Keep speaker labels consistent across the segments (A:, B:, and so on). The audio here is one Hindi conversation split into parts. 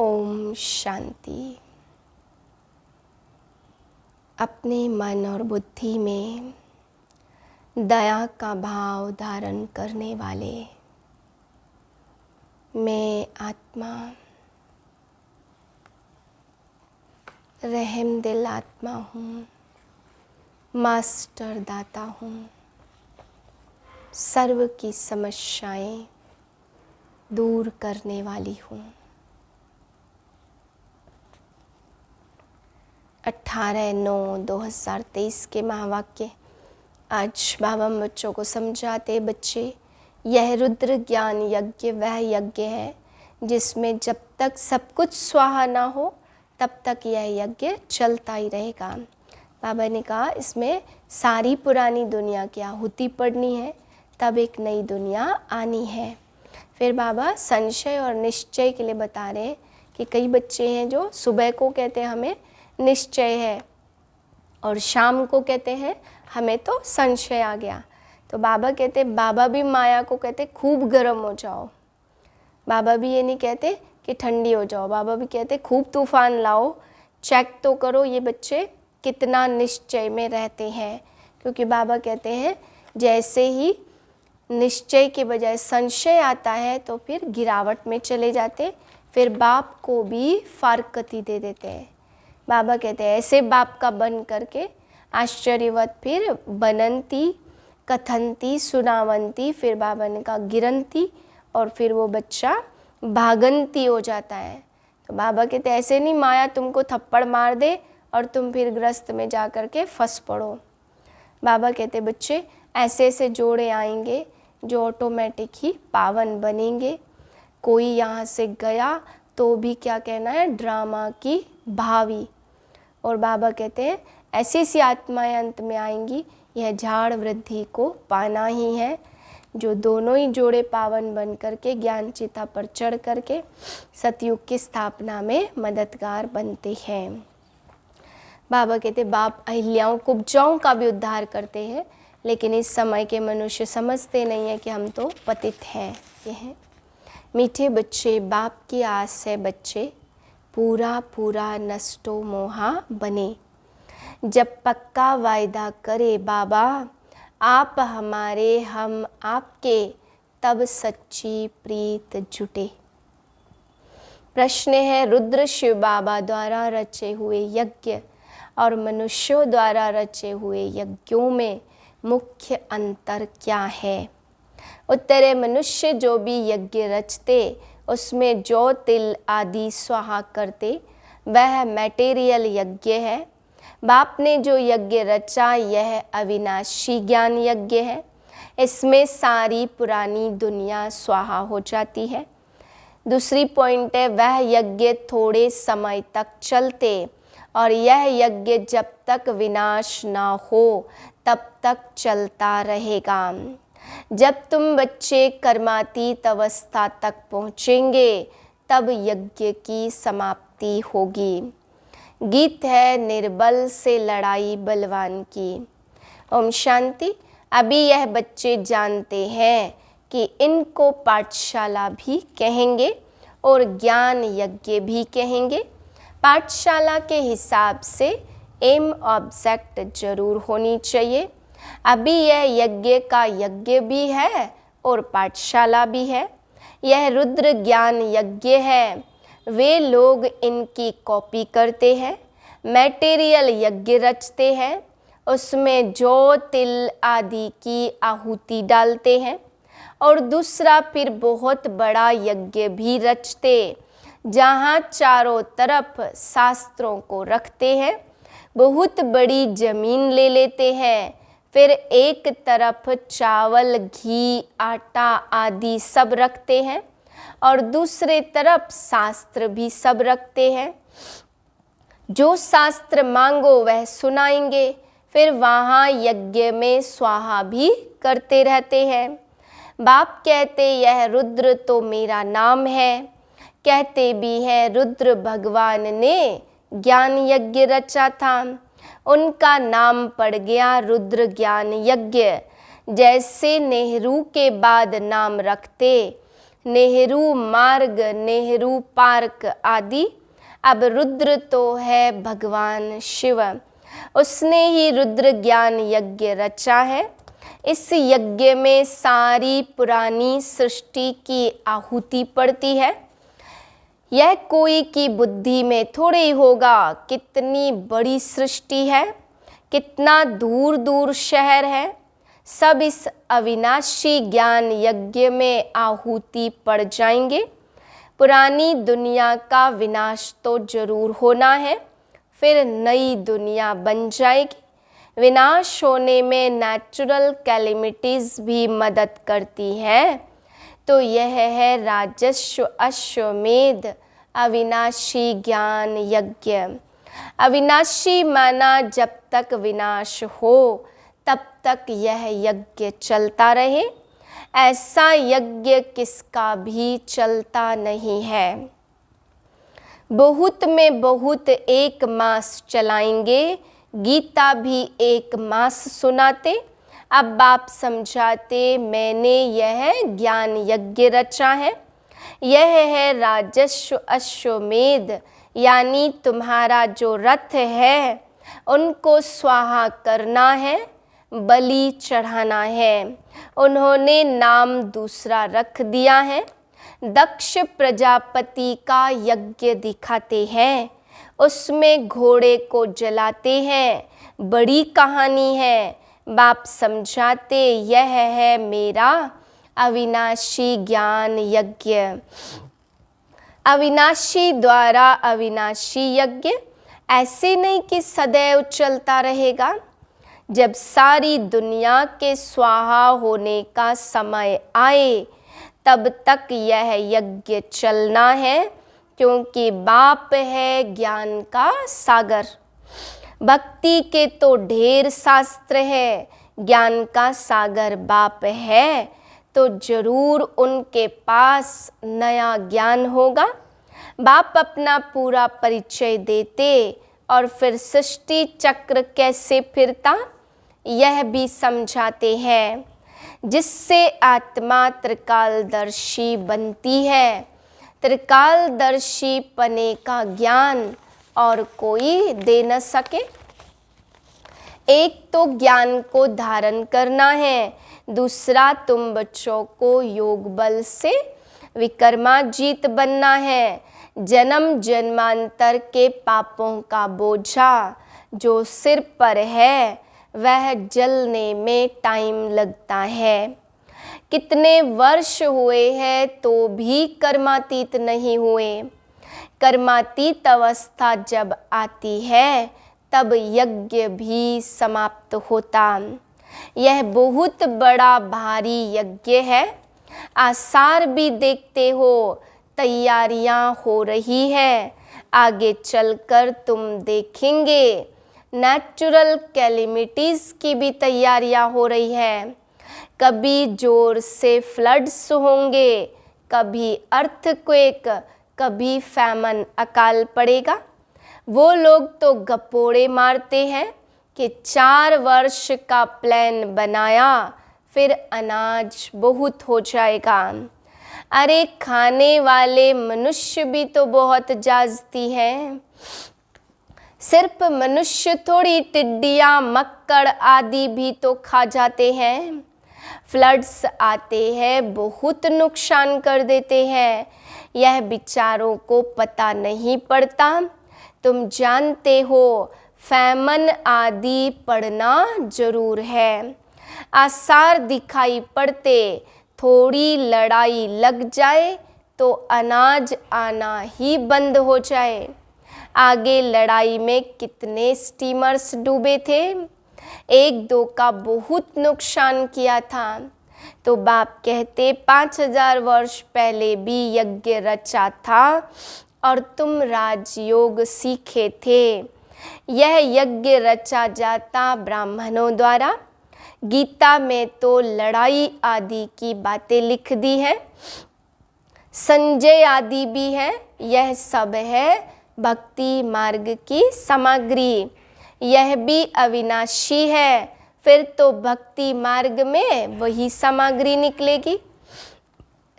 A: ओम शांति। अपने मन और बुद्धि में दया का भाव धारण करने वाले मैं आत्मा, रहम दिल आत्मा हूँ, मास्टर दाता हूँ, सर्व की समस्याएं दूर करने वाली हूँ। 18/9/2023 के महावाक्य आज बाबा बच्चों को समझाते। बच्चे, यह रुद्र ज्ञान यज्ञ वह यज्ञ है जिसमें जब तक सब कुछ स्वाहा ना हो तब तक यह यज्ञ चलता ही रहेगा। बाबा ने कहा इसमें सारी पुरानी दुनिया की आहुति पड़नी है, तब एक नई दुनिया आनी है। फिर बाबा संशय और निश्चय के लिए बता रहे हैं कि कई बच्चे हैं जो सुबह को कहते हैं हमें निश्चय है और शाम को कहते हैं हमें तो संशय आ गया। तो बाबा कहते बाबा भी माया को कहते खूब गर्म हो जाओ। बाबा भी ये नहीं कहते कि ठंडी हो जाओ। बाबा भी कहते खूब तूफान लाओ, चेक तो करो ये बच्चे कितना निश्चय में रहते हैं। क्योंकि बाबा कहते हैं जैसे ही निश्चय के बजाय संशय आता है तो फिर गिरावट में चले जाते, फिर बाप को भी फारकती दे देते हैं। बाबा कहते हैं ऐसे बाप का बन करके आश्चर्यवत फिर बनंती कथनती सुनावंती, फिर बाबा ने कहा गिरंती, और फिर वो बच्चा भागंती हो जाता है। तो बाबा कहते ऐसे नहीं माया तुमको थप्पड़ मार दे और तुम फिर ग्रस्त में जा कर के फंस पड़ो। बाबा कहते बच्चे ऐसे ऐसे जोड़े आएंगे जो ऑटोमेटिक ही पावन बनेंगे। कोई यहाँ से गया तो भी क्या कहना है, ड्रामा की भावी। और बाबा कहते हैं ऐसी सी आत्माएं अंत में आएंगी, यह झाड़ वृद्धि को पाना ही है, जो दोनों ही जोड़े पावन बन करके ज्ञान चिता पर चढ़ करके सतयुग की स्थापना में मददगार बनते हैं। बाबा कहते बाप अहिल्याओं कुब्जाओं का भी उद्धार करते हैं, लेकिन इस समय के मनुष्य समझते नहीं है कि हम तो पतित हैं। ये है मीठे बच्चे, बाप की आस है बच्चे, पूरा पूरा नष्टो मोहा बने। जब पक्का वायदा करे बाबा आप हमारे हम आपके, तब सच्ची प्रीत जुटे। प्रश्न है रुद्र शिव बाबा द्वारा रचे हुए यज्ञ और मनुष्यों द्वारा रचे हुए यज्ञों में मुख्य अंतर क्या है? उत्तर है मनुष्य जो भी यज्ञ रचते उसमें जो तिल आदि स्वाहा करते वह मैटेरियल यज्ञ है। बाप ने जो यज्ञ रचा यह अविनाशी ज्ञान यज्ञ है। इसमें सारी पुरानी दुनिया स्वाहा हो जाती है। दूसरी पॉइंट है वह यज्ञ थोड़े समय तक चलते और यह यज्ञ जब तक विनाश ना हो तब तक चलता रहेगा। जब तुम बच्चे कर्मातीत अवस्था तक पहुँचेंगे तब यज्ञ की समाप्ति होगी। गीत है निर्बल से लड़ाई बलवान की। ओम शांति। अभी यह बच्चे जानते हैं कि इनको पाठशाला भी कहेंगे और ज्ञान यज्ञ भी कहेंगे। पाठशाला के हिसाब से एम ऑब्जेक्ट जरूर होनी चाहिए। अभी यह यज्ञ का यज्ञ भी है और पाठशाला भी है। यह रुद्र ज्ञान यज्ञ है, वे लोग इनकी कॉपी करते हैं। मैटेरियल यज्ञ रचते हैं, उसमें जो तिल आदि की आहुति डालते हैं, और दूसरा फिर बहुत बड़ा यज्ञ भी रचते जहाँ चारों तरफ शास्त्रों को रखते हैं। बहुत बड़ी जमीन ले लेते हैं, फिर एक तरफ चावल घी आटा आदि सब रखते हैं और दूसरे तरफ शास्त्र भी सब रखते हैं। जो शास्त्र मांगो वह सुनाएंगे, फिर वहाँ यज्ञ में स्वाहा भी करते रहते हैं। बाप कहते यह रुद्र तो मेरा नाम है, कहते भी हैं रुद्र भगवान ने ज्ञान यज्ञ रचा था, उनका नाम पड़ गया रुद्र ज्ञान यज्ञ। जैसे नेहरू के बाद नाम रखते नेहरू मार्ग, नेहरू पार्क आदि। अब रुद्र तो है भगवान शिव, उसने ही रुद्र ज्ञान यज्ञ रचा है। इस यज्ञ में सारी पुरानी सृष्टि की आहुति पड़ती है। यह कोई की बुद्धि में थोड़े ही होगा। कितनी बड़ी सृष्टि है, कितना दूर दूर शहर है, सब इस अविनाशी ज्ञान यज्ञ में आहुति पड़ जाएंगे। पुरानी दुनिया का विनाश तो जरूर होना है, फिर नई दुनिया बन जाएगी। विनाश होने में नेचुरल कैलेमिटीज भी मदद करती है। तो यह है राजस्व अश्वमेध अविनाशी ज्ञान यज्ञ। अविनाशी माना जब तक विनाश हो तब तक यह यज्ञ चलता रहे। ऐसा यज्ञ किसका भी चलता नहीं है। बहुत में बहुत 1 मास चलाएंगे, गीता भी 1 मास सुनाते। अब बाप समझाते, मैंने यह ज्ञान यज्ञ रचा है। यह है राजस्व अश्वमेध, यानी तुम्हारा जो रथ है उनको स्वाहा करना है, बलि चढ़ाना है। उन्होंने नाम दूसरा रख दिया है। दक्ष प्रजापति का यज्ञ दिखाते हैं, उसमें घोड़े को जलाते हैं। बड़ी कहानी है। बाप समझाते, यह है मेरा अविनाशी ज्ञान यज्ञ। अविनाशी द्वारा अविनाशी यज्ञ ऐसे नहीं कि सदैव चलता रहेगा। जब सारी दुनिया के स्वाहा होने का समय आए तब तक यह यज्ञ चलना है, क्योंकि बाप है ज्ञान का सागर। भक्ति के तो ढेर शास्त्र है, ज्ञान का सागर बाप है, तो जरूर उनके पास नया ज्ञान होगा। बाप अपना पूरा परिचय देते और फिर सृष्टि चक्र कैसे फिरता यह भी समझाते हैं, जिससे आत्मा त्रिकालदर्शी बनती है। त्रिकालदर्शी पने का ज्ञान और कोई दे न सके। एक तो ज्ञान को धारण करना है, दूसरा तुम बच्चों को योग बल से विक्रमाजीत बनना है। जन्म जन्मांतर के पापों का बोझा जो सिर पर है वह जलने में टाइम लगता है। कितने वर्ष हुए हैं तो भी कर्मातीत नहीं हुए। कर्मातीत अवस्था जब आती है तब यज्ञ भी समाप्त होता। यह बहुत बड़ा भारी यज्ञ है। आसार भी देखते हो, तैयारियां हो रही है। आगे चलकर तुम देखेंगे नेचुरल कैलेमिटीज़ की भी तैयारियां हो रही है। कभी जोर से फ्लड्स होंगे, कभी अर्थक्वेक, कभी फैमन अकाल पड़ेगा। वो लोग तो गपोड़े मारते हैं कि 4 वर्ष का प्लान बनाया, फिर अनाज बहुत हो जाएगा। अरे खाने वाले मनुष्य भी तो बहुत जाजती हैं। सिर्फ मनुष्य थोड़ी, टिड्डियाँ मक्कड़ आदि भी तो खा जाते हैं। फ्लड्स आते हैं, बहुत नुकसान कर देते हैं। यह बेचारों को पता नहीं पड़ता। तुम जानते हो फैमन आदि पड़ना जरूर है। आसार दिखाई पड़ते, थोड़ी लड़ाई लग जाए तो अनाज आना ही बंद हो जाए। आगे लड़ाई में कितने स्टीमर्स डूबे थे, 1-2 का बहुत नुकसान किया था। तो बाप कहते 5000 वर्ष पहले भी यज्ञ रचा था और तुम राजयोग सीखे थे। यह यज्ञ रचा जाता ब्राह्मणों द्वारा। गीता में तो लड़ाई आदि की बातें लिख दी है, संजय आदि भी है। यह सब है भक्ति मार्ग की सामग्री। यह भी अविनाशी है, फिर तो भक्ति मार्ग में वही सामग्री निकलेगी।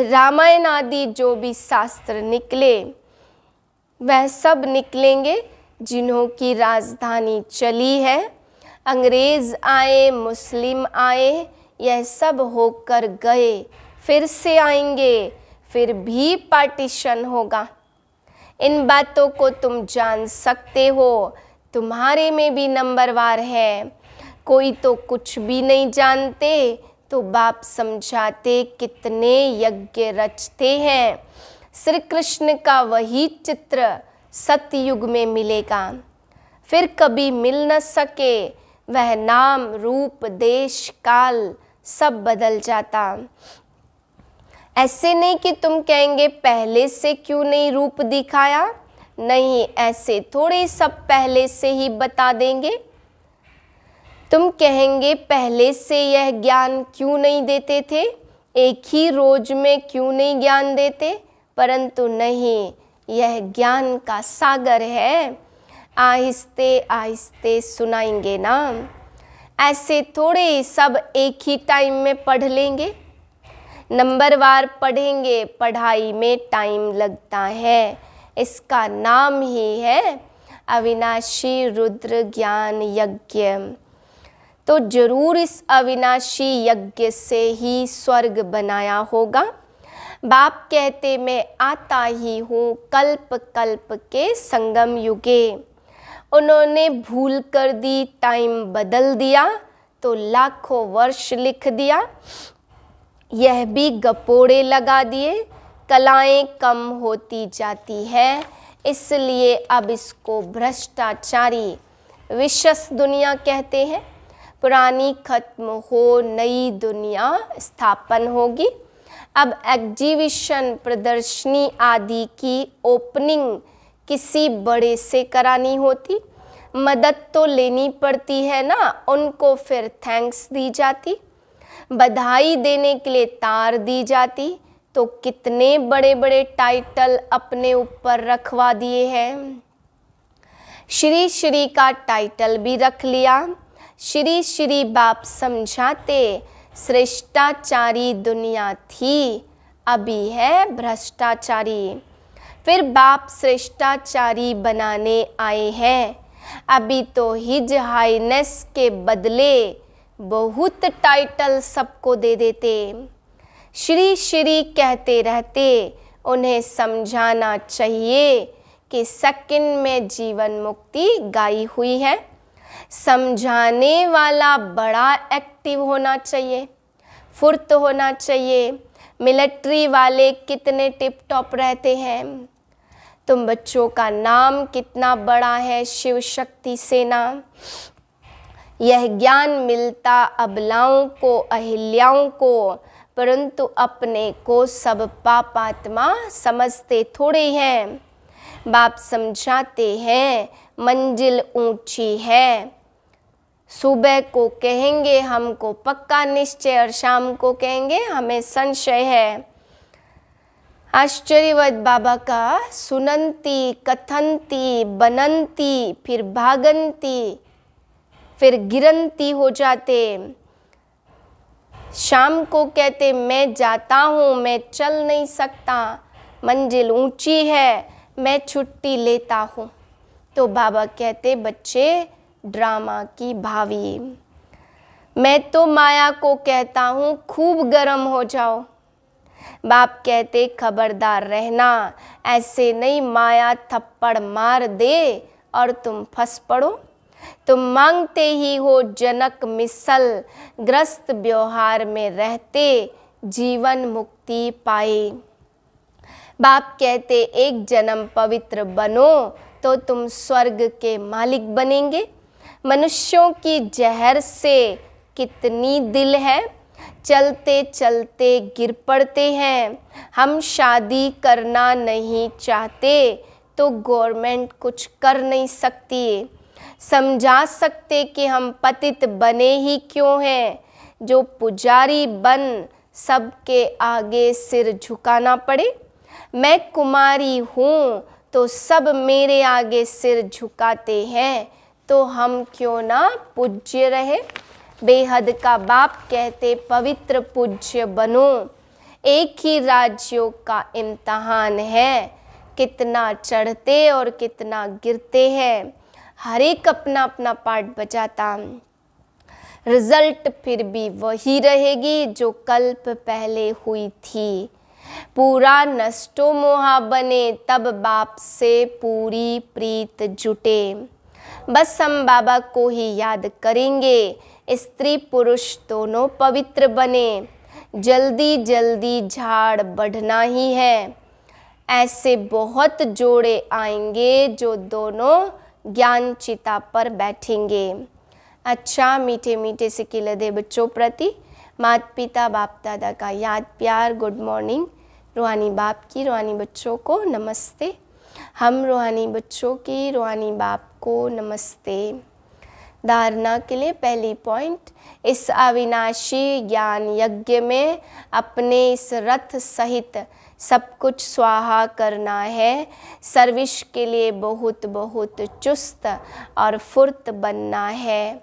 A: रामायण आदि जो भी शास्त्र निकले वह सब निकलेंगे जिन्हों की राजधानी चली है। अंग्रेज़ आए, मुस्लिम आए, यह सब होकर गए, फिर से आएंगे, फिर भी पार्टीशन होगा। इन बातों को तुम जान सकते हो, तुम्हारे में भी नंबरवार है। कोई तो कुछ भी नहीं जानते तो बाप समझाते कितने यज्ञ रचते हैं। श्री कृष्ण का वही चित्र सतयुग में मिलेगा, फिर कभी मिल न सके। वह नाम, रूप, देश, काल सब बदल जाता। ऐसे नहीं कि तुम कहेंगे पहले से क्यों नहीं रूप दिखाया, नहीं, ऐसे थोड़े सब पहले से ही बता देंगे। तुम कहेंगे पहले से यह ज्ञान क्यों नहीं देते थे, एक ही रोज में क्यों नहीं ज्ञान देते, परंतु नहीं, यह ज्ञान का सागर है, आहिस्ते आहिस्ते सुनाएंगे ना। ऐसे थोड़े सब एक ही टाइम में पढ़ लेंगे, नंबरवार पढ़ेंगे, पढ़ाई में टाइम लगता है। इसका नाम ही है अविनाशी रुद्र ज्ञान यज्ञ। तो जरूर इस अविनाशी यज्ञ से ही स्वर्ग बनाया होगा। बाप कहते मैं आता ही हूँ कल्प कल्प के संगम युगे। उन्होंने भूल कर दी, टाइम बदल दिया तो लाखों वर्ष लिख दिया। यह भी गपोड़े लगा दिए, कलाएं कम होती जाती है, इसलिए अब इसको भ्रष्टाचारी विशस दुनिया कहते हैं। पुरानी खत्म हो, नई दुनिया स्थापन होगी। अब एग्जीबिशन, प्रदर्शनी आदि की ओपनिंग किसी बड़े से करानी होती, मदद तो लेनी पड़ती है ना, उनको फिर थैंक्स दी जाती, बधाई देने के लिए तार दी जाती। तो कितने बड़े बड़े टाइटल अपने ऊपर रखवा दिए हैं। श्री श्री का टाइटल भी रख लिया। श्री श्री बाप समझाते श्रेष्ठाचारी दुनिया थी, अभी है भ्रष्टाचारी। फिर बाप श्रेष्ठाचारी बनाने आए हैं। अभी तो हिज हाईनेस के बदले बहुत टाइटल सबको दे देते। श्री श्री कहते रहते, उन्हें समझाना चाहिए कि सेकंड में जीवन मुक्ति गाई हुई है। समझाने वाला बड़ा एक्टिव होना चाहिए, फुर्त होना चाहिए। मिलिट्री वाले कितने टिप टॉप रहते हैं। तुम बच्चों का नाम कितना बड़ा है, शिव शक्ति सेना। यह ज्ञान मिलता अबलाओं को, अहिल्याओं को, परंतु अपने को सब पापात्मा समझते थोड़े हैं। बाप समझाते हैं मंजिल ऊंची है। सुबह को कहेंगे हमको पक्का निश्चय, और शाम को कहेंगे हमें संशय है। आश्चर्यवत बाबा का सुनंती, कथनती, बनंती, फिर भागंती, फिर गिरंती हो जाते। शाम को कहते मैं जाता हूँ, मैं चल नहीं सकता, मंजिल ऊंची है, मैं छुट्टी लेता हूँ। तो बाबा कहते बच्चे ड्रामा की भावी। मैं तो माया को कहता हूँ खूब गर्म हो जाओ। बाप कहते खबरदार रहना, ऐसे नहीं माया थप्पड़ मार दे और तुम फंस पड़ो। तुम मांगते ही हो जनक मिसल, ग्रस्त व्यवहार में रहते जीवन मुक्ति पाए। बाप कहते एक जन्म पवित्र बनो तो तुम स्वर्ग के मालिक बनेंगे। मनुष्यों की जहर से कितनी दिल है, चलते चलते गिर पड़ते हैं। हम शादी करना नहीं चाहते तो गवर्नमेंट कुछ कर नहीं सकती। समझा सकते कि हम पतित बने ही क्यों हैं, जो पुजारी बन सबके आगे सिर झुकाना पड़े। मैं कुमारी हूँ तो सब मेरे आगे सिर झुकाते हैं, तो हम क्यों ना पूज्य रहे। बेहद का बाप कहते पवित्र पूज्य बनो। एक ही राजयोग का इम्तहान है, कितना चढ़ते और कितना गिरते हैं। हर एक अपना अपना पार्ट बजाता, रिजल्ट फिर भी वही रहेगी जो कल्प पहले हुई थी। पूरा नष्टो मोहा बने तब बाप से पूरी प्रीत जुटे। बस हम बाबा को ही याद करेंगे, स्त्री पुरुष दोनों पवित्र बने। जल्दी जल्दी झाड़ बढ़ना ही है, ऐसे बहुत जोड़े आएंगे जो दोनों ज्ञान चिता पर बैठेंगे। अच्छा मीठे मीठे से किलदे बच्चों प्रति माता पिता बाप दादा का याद प्यार, गुड मॉर्निंग। रूहानी बाप की रूहानी बच्चों को नमस्ते। हम रूहानी बच्चों की रूहानी बाप को नमस्ते। धारणा के लिए पहली पॉइंट, इस अविनाशी ज्ञान यज्ञ में अपने इस रथ सहित सब कुछ स्वाहा करना है। सर्विस के लिए बहुत बहुत चुस्त और फुर्त बनना है।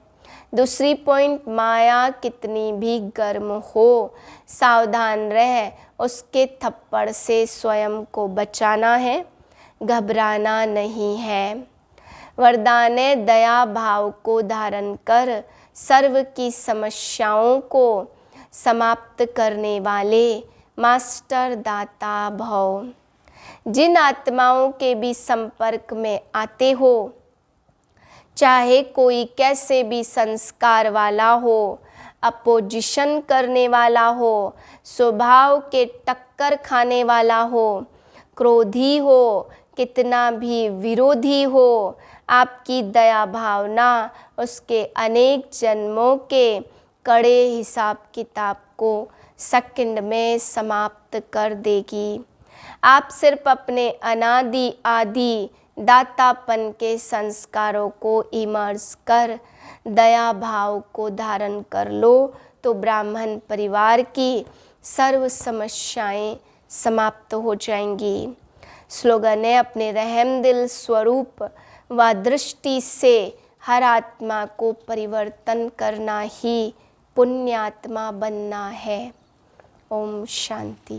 A: दूसरी पॉइंट, माया कितनी भी गर्म हो, सावधान रह, उसके थप्पड़ से स्वयं को बचाना है, घबराना नहीं है। वरदान दया भाव को धारण कर सर्व की समस्याओं को समाप्त करने वाले मास्टर दाता भव। जिन आत्माओं के भी संपर्क में आते हो, चाहे कोई कैसे भी संस्कार वाला हो, अपोजिशन करने वाला हो, स्वभाव के टक्कर खाने वाला हो, क्रोधी हो, कितना भी विरोधी हो, आपकी दया भावना उसके अनेक जन्मों के कड़े हिसाब किताब को सेकंड में समाप्त कर देगी। आप सिर्फ अपने अनादि आदि दातापन के संस्कारों को इमर्ज कर दया भाव को धारण कर लो तो ब्राह्मण परिवार की सर्व समस्याएं समाप्त हो जाएंगी। स्लोगन है, अपने रहम दिल स्वरूप व दृष्टि से हर आत्मा को परिवर्तन करना ही पुण्यात्मा बनना है। ओम शांति।